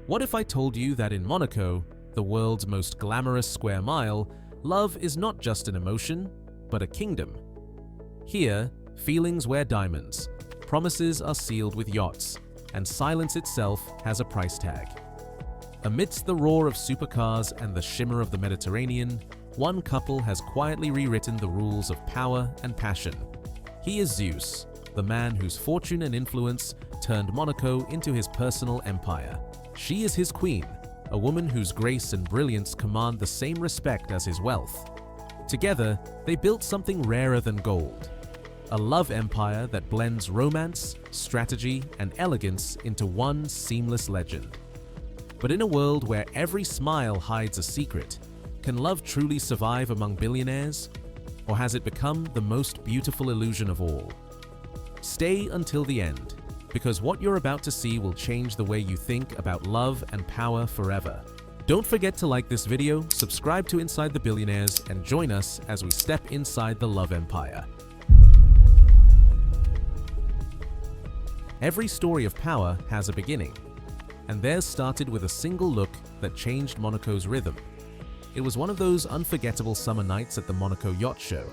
What if I told you that in Monaco, the world's most glamorous square mile, love is not just an emotion, but a kingdom? Here, feelings wear diamonds, promises are sealed with yachts, and silence itself has a price tag. Amidst the roar of supercars and the shimmer of the Mediterranean, one couple has quietly rewritten the rules of power and passion. He is Zeus, the man whose fortune and influence turned Monaco into his personal empire. She is his queen, a woman whose grace and brilliance command the same respect as his wealth. Together, they built something rarer than gold, a love empire that blends romance, strategy, and elegance into one seamless legend. But in a world where every smile hides a secret, can love truly survive among billionaires? Or has it become the most beautiful illusion of all? Stay until the end, because what you're about to see will change the way you think about love and power forever. Don't forget to like this video, subscribe to Inside the Billionaires, and join us as we step inside the love empire. Every story of power has a beginning, and theirs started with a single look that changed Monaco's rhythm. It was one of those unforgettable summer nights at the Monaco Yacht Show,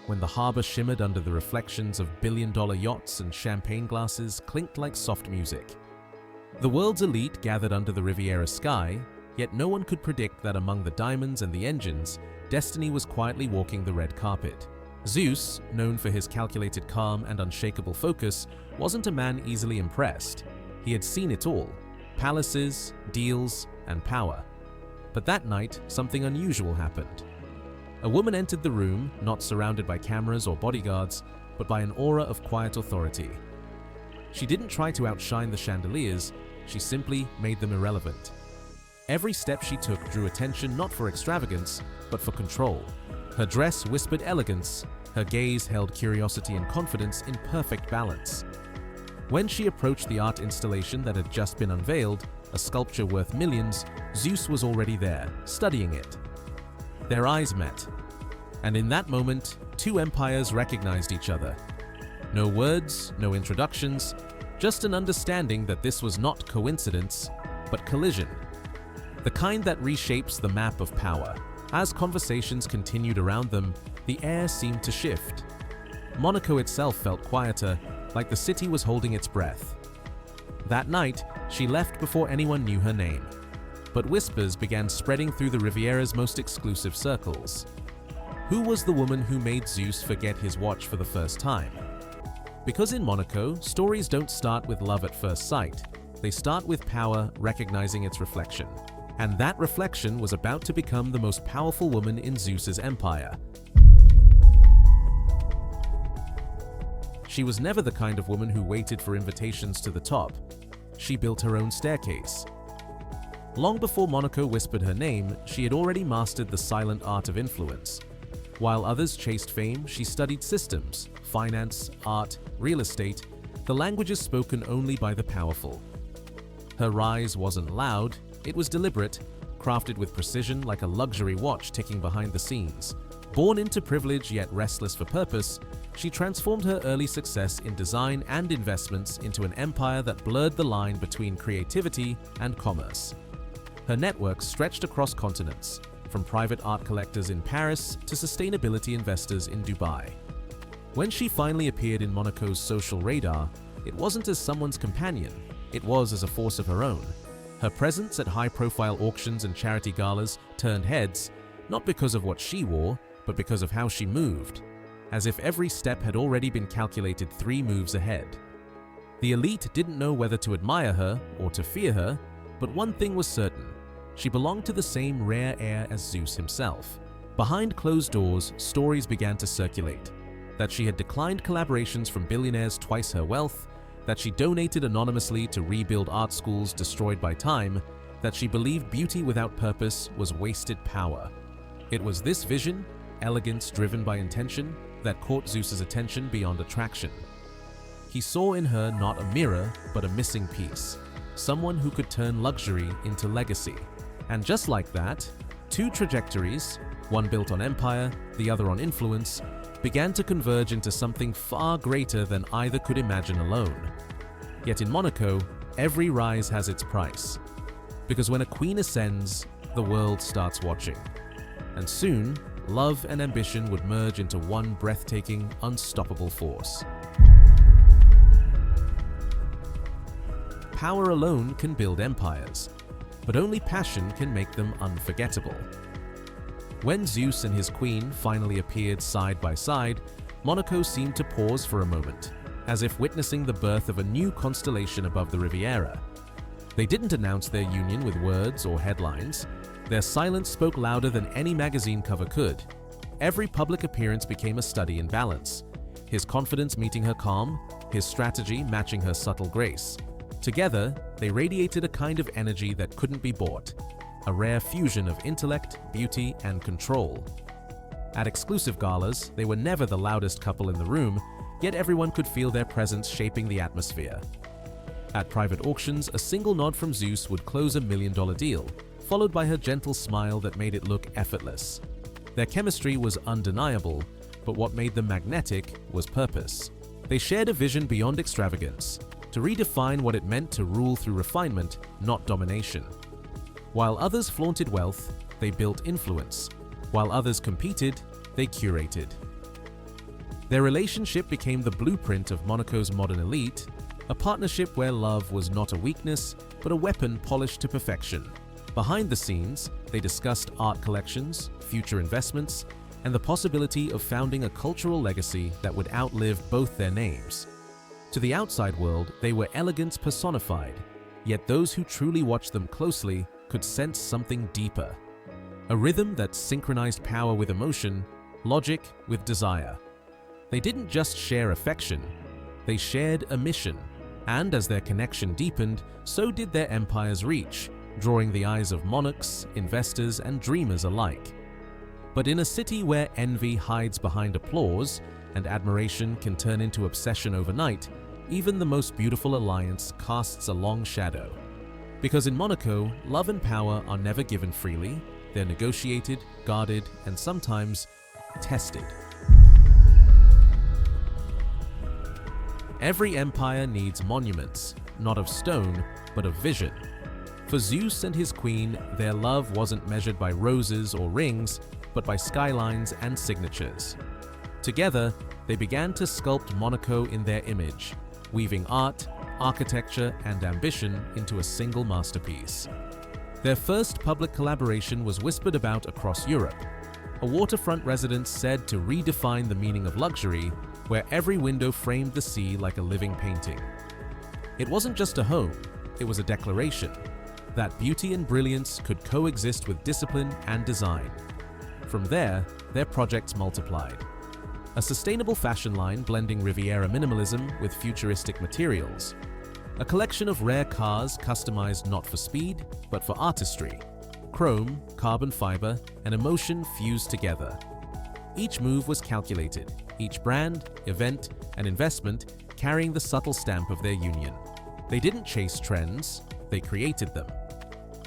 when the harbor shimmered under the reflections of billion-dollar yachts and champagne glasses clinked like soft music. The world's elite gathered under the Riviera sky, yet no one could predict that among the diamonds and the engines, destiny was quietly walking the red carpet. Zeus, known for his calculated calm and unshakable focus, wasn't a man easily impressed. He had seen it all: palaces, deals, and power. But that night, something unusual happened. A woman entered the room, not surrounded by cameras or bodyguards, but by an aura of quiet authority. She didn't try to outshine the chandeliers, she simply made them irrelevant. Every step she took drew attention not for extravagance, but for control. Her dress whispered elegance, her gaze held curiosity and confidence in perfect balance. When she approached the art installation that had just been unveiled, a sculpture worth millions, Zeus was already there, studying it. Their eyes met, and in that moment, two empires recognized each other. No words, no introductions, just an understanding that this was not coincidence, but collision. The kind that reshapes the map of power. As conversations continued around them, the air seemed to shift. Monaco itself felt quieter, like the city was holding its breath. That night, she left before anyone knew her name. But whispers began spreading through the Riviera's most exclusive circles. Who was the woman who made Zeus forget his watch for the first time? Because in Monaco, stories don't start with love at first sight. They start with power recognizing its reflection. And that reflection was about to become the most powerful woman in Zeus's empire. She was never the kind of woman who waited for invitations to the top. She built her own staircase. Long before Monaco whispered her name, she had already mastered the silent art of influence. While others chased fame, she studied systems, finance, art, real estate, the languages spoken only by the powerful. Her rise wasn't loud, it was deliberate, crafted with precision like a luxury watch ticking behind the scenes. Born into privilege yet restless for purpose, she transformed her early success in design and investments into an empire that blurred the line between creativity and commerce. Her network stretched across continents, from private art collectors in Paris to sustainability investors in Dubai. When she finally appeared in Monaco's social radar, it wasn't as someone's companion, it was as a force of her own. Her presence at high-profile auctions and charity galas turned heads, not because of what she wore, but because of how she moved, as if every step had already been calculated 3 moves ahead. The elite didn't know whether to admire her or to fear her, but one thing was certain: she belonged to the same rare air as Zeus himself. Behind closed doors, stories began to circulate. That she had declined collaborations from billionaires twice her wealth, that she donated anonymously to rebuild art schools destroyed by time, that she believed beauty without purpose was wasted power. It was this vision, elegance driven by intention, that caught Zeus's attention beyond attraction. He saw in her not a mirror, but a missing piece, someone who could turn luxury into legacy. And just like that, 2 trajectories, one built on empire, the other on influence, began to converge into something far greater than either could imagine alone. Yet in Monaco, every rise has its price. Because when a queen ascends, the world starts watching. And soon, love and ambition would merge into one breathtaking, unstoppable force. Power alone can build empires, but only passion can make them unforgettable. When Zeus and his queen finally appeared side by side, Monaco seemed to pause for a moment, as if witnessing the birth of a new constellation above the Riviera. They didn't announce their union with words or headlines. Their silence spoke louder than any magazine cover could. Every public appearance became a study in balance, his confidence meeting her calm, his strategy matching her subtle grace. Together, they radiated a kind of energy that couldn't be bought, a rare fusion of intellect, beauty, and control. At exclusive galas, they were never the loudest couple in the room, yet everyone could feel their presence shaping the atmosphere. At private auctions, a single nod from Zeus would close a $1 million deal, followed by her gentle smile that made it look effortless. Their chemistry was undeniable, but what made them magnetic was purpose. They shared a vision beyond extravagance, to redefine what it meant to rule through refinement, not domination. While others flaunted wealth, they built influence. While others competed, they curated. Their relationship became the blueprint of Monaco's modern elite, a partnership where love was not a weakness, but a weapon polished to perfection. Behind the scenes, they discussed art collections, future investments, and the possibility of founding a cultural legacy that would outlive both their names. To the outside world, they were elegance personified, yet those who truly watched them closely could sense something deeper. A rhythm that synchronized power with emotion, logic with desire. They didn't just share affection, they shared a mission. And as their connection deepened, so did their empire's reach, drawing the eyes of monarchs, investors, and dreamers alike. But in a city where envy hides behind applause and admiration can turn into obsession overnight, even the most beautiful alliance casts a long shadow. Because in Monaco, love and power are never given freely, they're negotiated, guarded, and sometimes tested. Every empire needs monuments, not of stone, but of vision. For Zeus and his queen, their love wasn't measured by roses or rings, but by skylines and signatures. Together, they began to sculpt Monaco in their image, weaving art, architecture, and ambition into a single masterpiece. Their first public collaboration was whispered about across Europe, a waterfront residence said to redefine the meaning of luxury, where every window framed the sea like a living painting. It wasn't just a home, it was a declaration that beauty and brilliance could coexist with discipline and design. From there, their projects multiplied. A sustainable fashion line blending Riviera minimalism with futuristic materials. A collection of rare cars customized not for speed, but for artistry. Chrome, carbon fiber, and emotion fused together. Each move was calculated, each brand, event, and investment carrying the subtle stamp of their union. They didn't chase trends, they created them.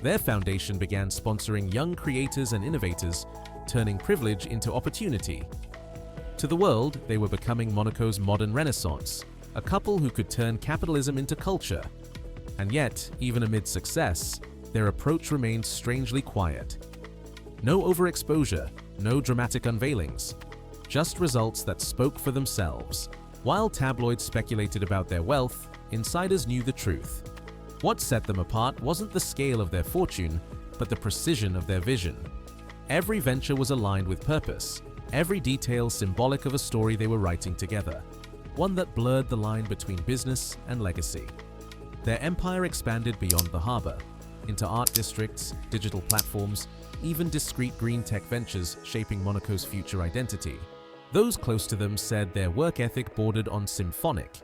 Their foundation began sponsoring young creators and innovators, turning privilege into opportunity. To the world, they were becoming Monaco's modern renaissance, a couple who could turn capitalism into culture. And yet, even amid success, their approach remained strangely quiet. No overexposure, no dramatic unveilings, just results that spoke for themselves. While tabloids speculated about their wealth, insiders knew the truth. What set them apart wasn't the scale of their fortune, but the precision of their vision. Every venture was aligned with purpose, every detail symbolic of a story they were writing together, one that blurred the line between business and legacy. Their empire expanded beyond the harbor, into art districts, digital platforms, even discreet green tech ventures shaping Monaco's future identity. Those close to them said their work ethic bordered on symphonic.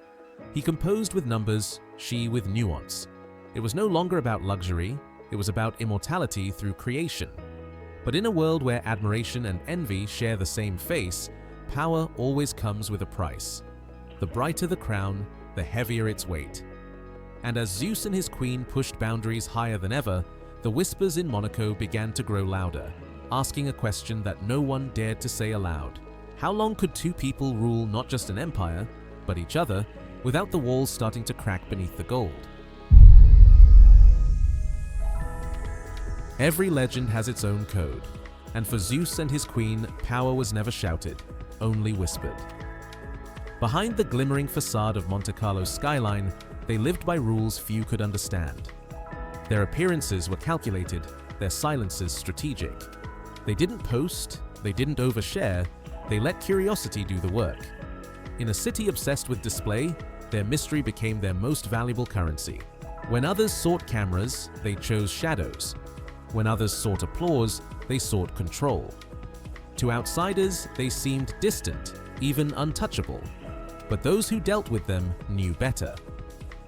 He composed with numbers, she with nuance. It was no longer about luxury, it was about immortality through creation. But in a world where admiration and envy share the same face, power always comes with a price. The brighter the crown, the heavier its weight. And as Zeus and his queen pushed boundaries higher than ever, the whispers in Monaco began to grow louder, asking a question that no one dared to say aloud. How long could two people rule not just an empire, but each other, without the walls starting to crack beneath the gold? Every legend has its own code, and for Zeus and his queen, power was never shouted, only whispered. Behind the glimmering facade of Monte Carlo's skyline, they lived by rules few could understand. Their appearances were calculated, their silences strategic. They didn't post, they didn't overshare, they let curiosity do the work. In a city obsessed with display, their mystery became their most valuable currency. When others sought cameras, they chose shadows. When others sought applause, they sought control. To outsiders, they seemed distant, even untouchable. But those who dealt with them knew better.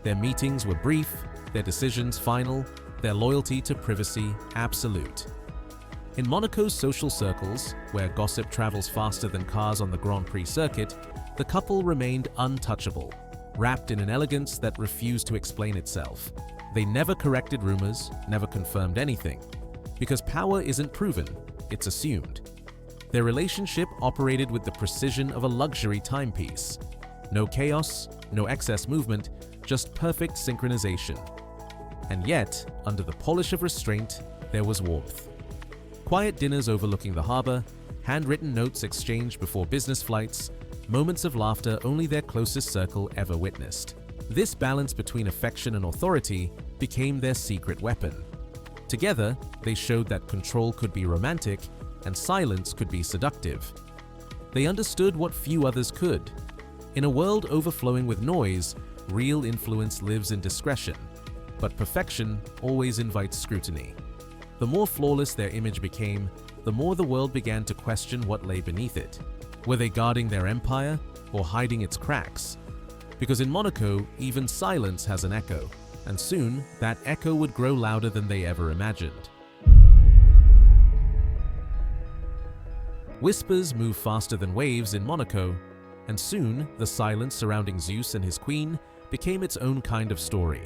Their meetings were brief, their decisions final, their loyalty to privacy absolute. In Monaco's social circles, where gossip travels faster than cars on the Grand Prix circuit, the couple remained untouchable, wrapped in an elegance that refused to explain itself. They never corrected rumors, never confirmed anything, because power isn't proven, it's assumed. Their relationship operated with the precision of a luxury timepiece. No chaos, no excess movement, just perfect synchronization. And yet, under the polish of restraint, there was warmth. Quiet dinners overlooking the harbor, handwritten notes exchanged before business flights, moments of laughter only their closest circle ever witnessed. This balance between affection and authority became their secret weapon. Together, they showed that control could be romantic and silence could be seductive. They understood what few others could. In a world overflowing with noise, real influence lives in discretion, but perfection always invites scrutiny. The more flawless their image became, the more the world began to question what lay beneath it. Were they guarding their empire or hiding its cracks? Because in Monaco, even silence has an echo, and soon that echo would grow louder than they ever imagined. Whispers move faster than waves in Monaco, and soon the silence surrounding Zeus and his queen became its own kind of story.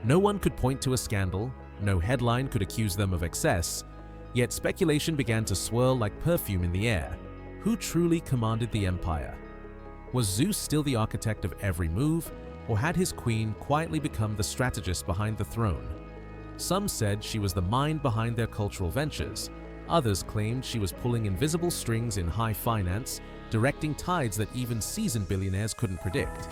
No one could point to a scandal, no headline could accuse them of excess, yet speculation began to swirl like perfume in the air. Who truly commanded the empire? Was Zeus still the architect of every move, or had his queen quietly become the strategist behind the throne? Some said she was the mind behind their cultural ventures. Others claimed she was pulling invisible strings in high finance, directing tides that even seasoned billionaires couldn't predict.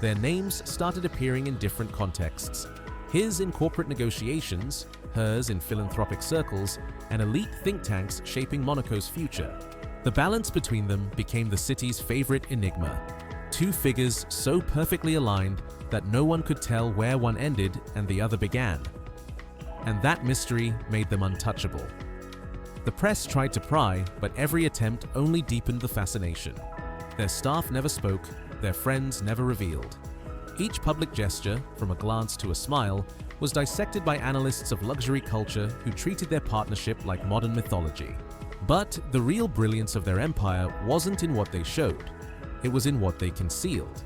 Their names started appearing in different contexts. His in corporate negotiations, hers in philanthropic circles, and elite think tanks shaping Monaco's future. The balance between them became the city's favorite enigma. Two figures so perfectly aligned that no one could tell where one ended and the other began. And that mystery made them untouchable. The press tried to pry, but every attempt only deepened the fascination. Their staff never spoke, their friends never revealed. Each public gesture, from a glance to a smile, was dissected by analysts of luxury culture who treated their partnership like modern mythology. But the real brilliance of their empire wasn't in what they showed, it was in what they concealed.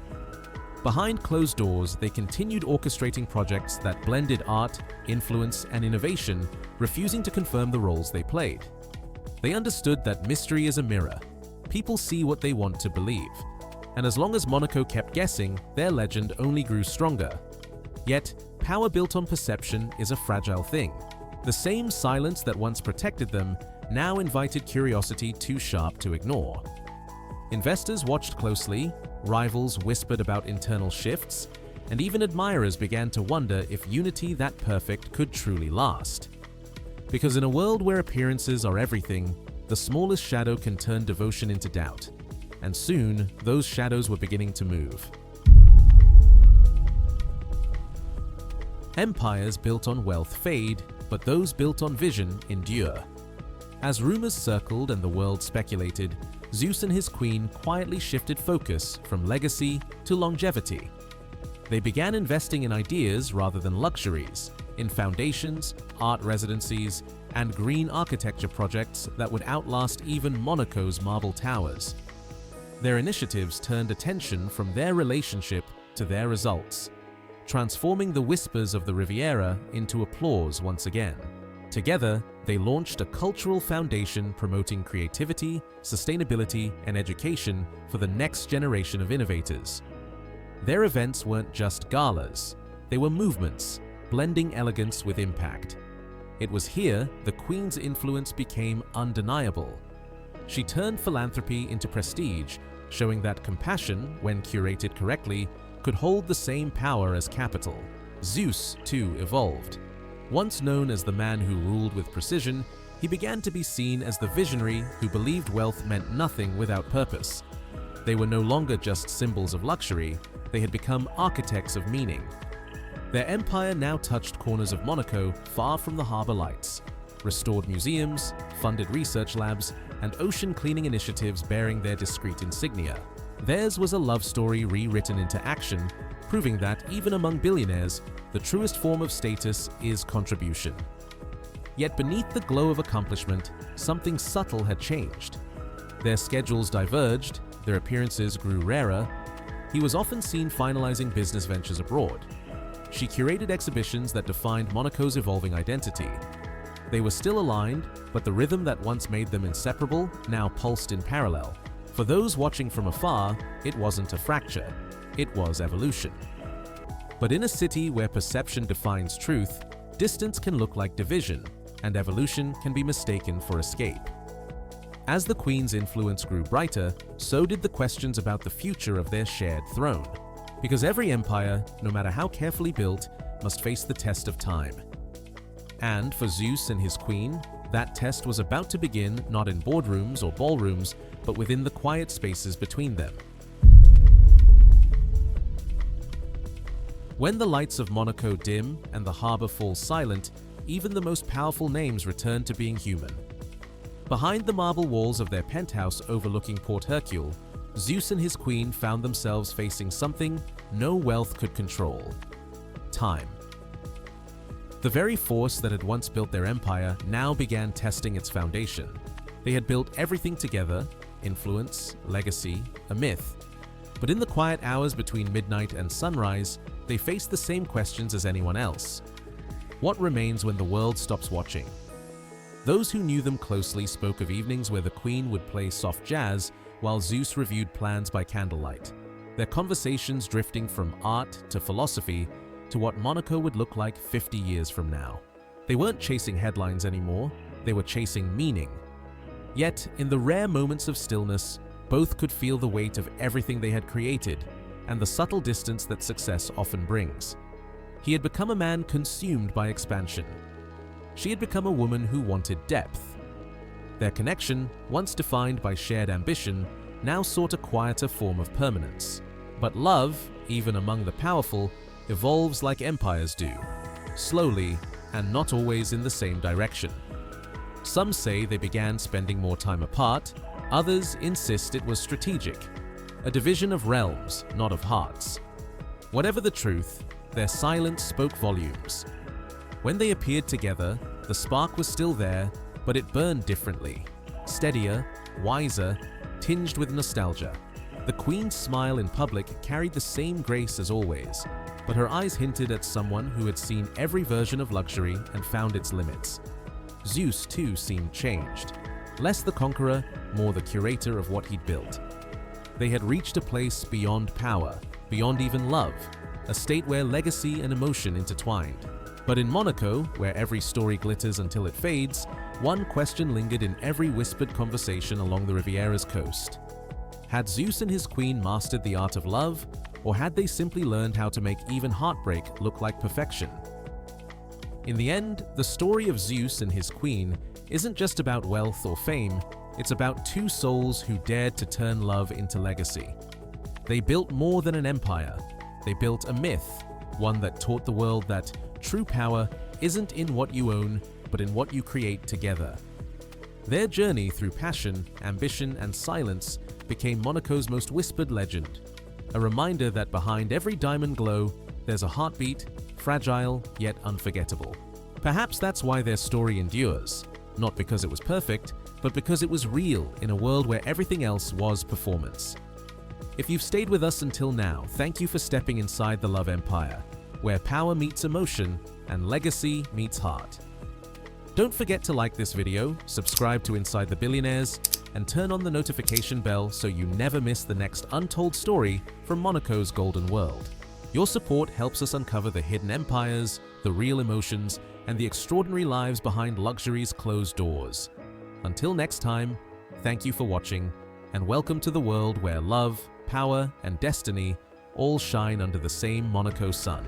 Behind closed doors, they continued orchestrating projects that blended art, influence, and innovation, refusing to confirm the roles they played. They understood that mystery is a mirror. People see what they want to believe. And as long as Monaco kept guessing, their legend only grew stronger. Yet, power built on perception is a fragile thing. The same silence that once protected them now invited curiosity too sharp to ignore. Investors watched closely, rivals whispered about internal shifts, and even admirers began to wonder if unity that perfect could truly last. Because in a world where appearances are everything, the smallest shadow can turn devotion into doubt. And soon, those shadows were beginning to move. Empires built on wealth fade, but those built on vision endure. As rumors circled and the world speculated, Zeus and his queen quietly shifted focus from legacy to longevity. They began investing in ideas rather than luxuries, in foundations, art residencies, and green architecture projects that would outlast even Monaco's marble towers. Their initiatives turned attention from their relationship to their results, transforming the whispers of the Riviera into applause once again. Together, they launched a cultural foundation promoting creativity, sustainability, and education for the next generation of innovators. Their events weren't just galas, they were movements, blending elegance with impact. It was here the Queen's influence became undeniable. She turned philanthropy into prestige, showing that compassion, when curated correctly, could hold the same power as capital. Zeus, too, evolved. Once known as the man who ruled with precision, he began to be seen as the visionary who believed wealth meant nothing without purpose. They were no longer just symbols of luxury, they had become architects of meaning. Their empire now touched corners of Monaco far from the harbor lights, restored museums, funded research labs, and ocean cleaning initiatives bearing their discreet insignia. Theirs was a love story rewritten into action, proving that even among billionaires, the truest form of status is contribution. Yet beneath the glow of accomplishment, something subtle had changed. Their schedules diverged, their appearances grew rarer. He was often seen finalizing business ventures abroad. She curated exhibitions that defined Monaco's evolving identity. They were still aligned, but the rhythm that once made them inseparable now pulsed in parallel. For those watching from afar, it wasn't a fracture, it was evolution. But in a city where perception defines truth, distance can look like division, and evolution can be mistaken for escape. As the Queen's influence grew brighter, so did the questions about the future of their shared throne. Because every empire, no matter how carefully built, must face the test of time. And for Zeus and his queen, that test was about to begin not in boardrooms or ballrooms, but within the quiet spaces between them. When the lights of Monaco dim and the harbor falls silent, even the most powerful names return to being human. Behind the marble walls of their penthouse overlooking Port Hercule, Zeus and his queen found themselves facing something no wealth could control: time. The very force that had once built their empire now began testing its foundation. They had built everything together: influence, legacy, a myth. But in the quiet hours between midnight and sunrise, they faced the same questions as anyone else. What remains when the world stops watching? Those who knew them closely spoke of evenings where the Queen would play soft jazz while Zeus reviewed plans by candlelight, their conversations drifting from art to philosophy to what Monaco would look like 50 years from now. They weren't chasing headlines anymore, they were chasing meaning. Yet, in the rare moments of stillness, both could feel the weight of everything they had created and the subtle distance that success often brings. He had become a man consumed by expansion. She had become a woman who wanted depth. Their connection, once defined by shared ambition, now sought a quieter form of permanence. But love, even among the powerful, evolves like empires do, slowly and not always in the same direction. Some say they began spending more time apart, others insist it was strategic, a division of realms, not of hearts. Whatever the truth, their silence spoke volumes. When they appeared together, the spark was still there, but it burned differently, steadier, wiser, tinged with nostalgia. The Queen's smile in public carried the same grace as always, but her eyes hinted at someone who had seen every version of luxury and found its limits. Zeus too seemed changed, less the conqueror, more the curator of what he'd built. They had reached a place beyond power, beyond even love, a state where legacy and emotion intertwined. But in Monaco, where every story glitters until it fades, one question lingered in every whispered conversation along the Riviera's coast. Had Zeus and his queen mastered the art of love, or had they simply learned how to make even heartbreak look like perfection? In the end, the story of Zeus and his queen isn't just about wealth or fame, it's about two souls who dared to turn love into legacy. They built more than an empire. They built a myth, one that taught the world that true power isn't in what you own, but in what you create together. Their journey through passion, ambition, and silence became Monaco's most whispered legend, a reminder that behind every diamond glow, there's a heartbeat, fragile yet unforgettable. Perhaps that's why their story endures, not because it was perfect, but because it was real in a world where everything else was performance. If you've stayed with us until now, thank you for stepping inside the love empire, where power meets emotion and legacy meets heart. Don't forget to like this video, subscribe to Inside the Billionaires, and turn on the notification bell so you never miss the next untold story from Monaco's golden world. Your support helps us uncover the hidden empires, the real emotions, and the extraordinary lives behind luxury's closed doors. Until next time, thank you for watching, and welcome to the world where love, power, and destiny all shine under the same Monaco sun.